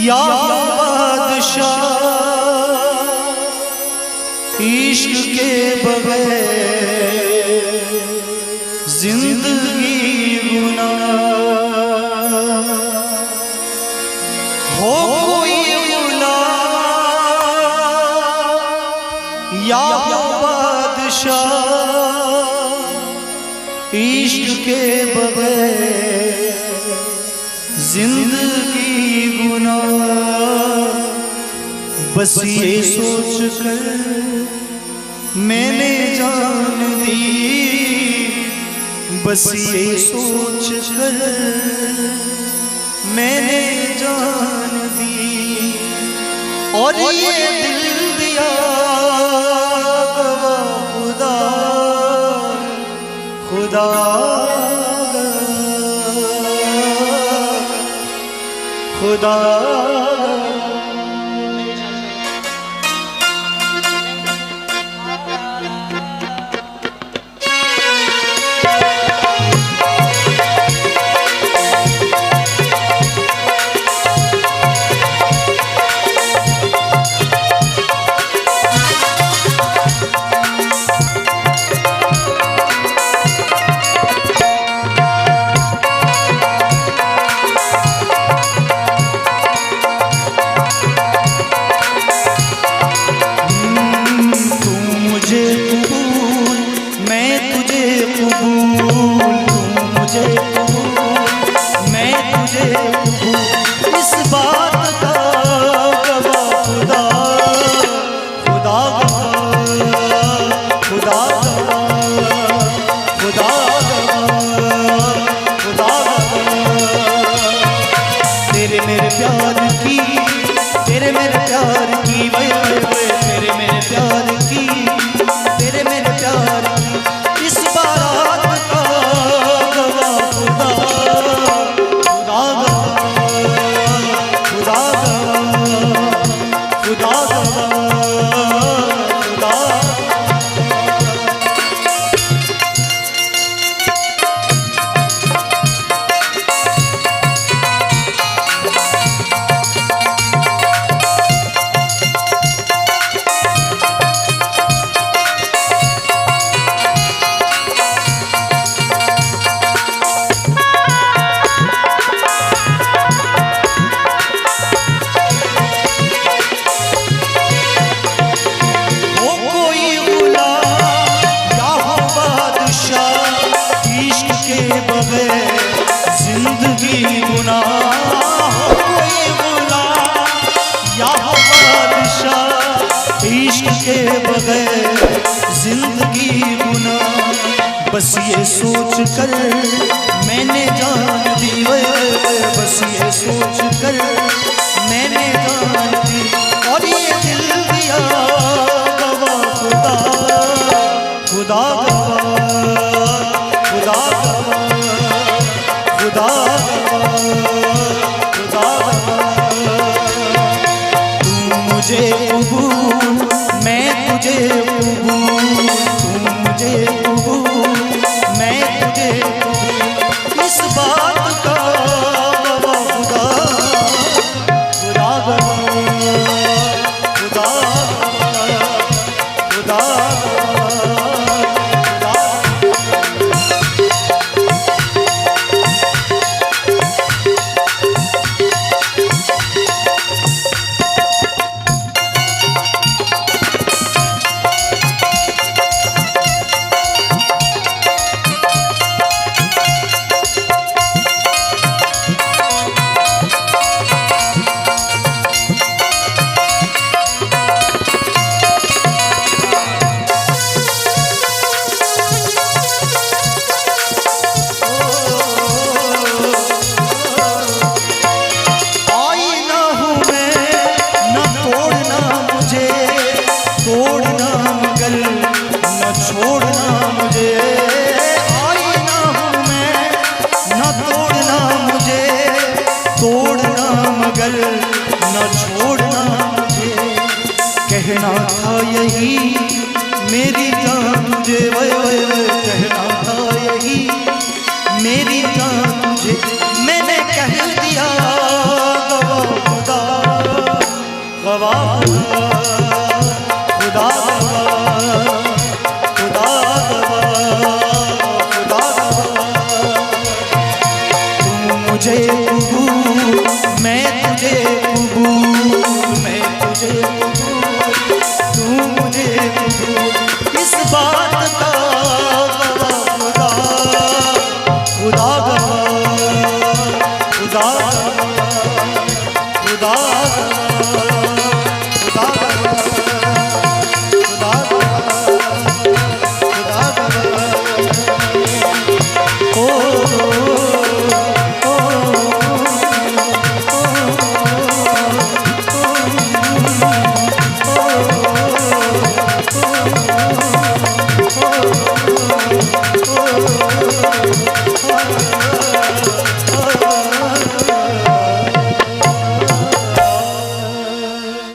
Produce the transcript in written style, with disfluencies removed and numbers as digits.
या बादशाह इश्क के बगैर जिंदगी गुनाह हो कोई गुलाम या बादशाह इश्क के बगैर जिंदगी गुनाह। बस ये सोच कर मैंने जान दी, बस ये सोच कर मैंने जान दी, और ये दिल दिया खुदा खुदा खुदा। इस बात का खुदा खुदा खुदा खुदा खुदा तेरे मेरे प्यार की, तेरे मेरे प्यार की, तेरे मेरे प्यार की, तेरे मेरे प्यार की इस बात का खुदा जिंदगी गुनाह हो कोई गुलाम या हो बादशाह इश्क के बगैर जिंदगी गुनाह। बस ये सोच कर मैंने जान दी, बस ये सोच कर मैंने जान दी, और ये दिल दिया गवा खुदा खुदा खुदा खुदा खुदा। तू मुझे कबूल मैं तुझे कबूल, तू मुझे कबूल मैं तुझे कबूल इस बात का खुदा खुदा खुदा खुदा। तोड़ना मगर न छोड़ना मुझे, आईना हूँ मैं न तोड़ना मुझे, तोड़ना मगर न छोड़ना मुझे। कहना था यही मेरी जान तुझे, कहना था यही मेरी जान तुझे, मैंने कह दिया खुदा गवाह, खुदा गवाह, खुदा गवाह, खुदा गवाह। तू मुझे कबूल, मैं तुझे कबूल, मैं तुझे कबूल, तू मुझे कबूल। इस बात का गवाह खुदा, खुदा गवाह।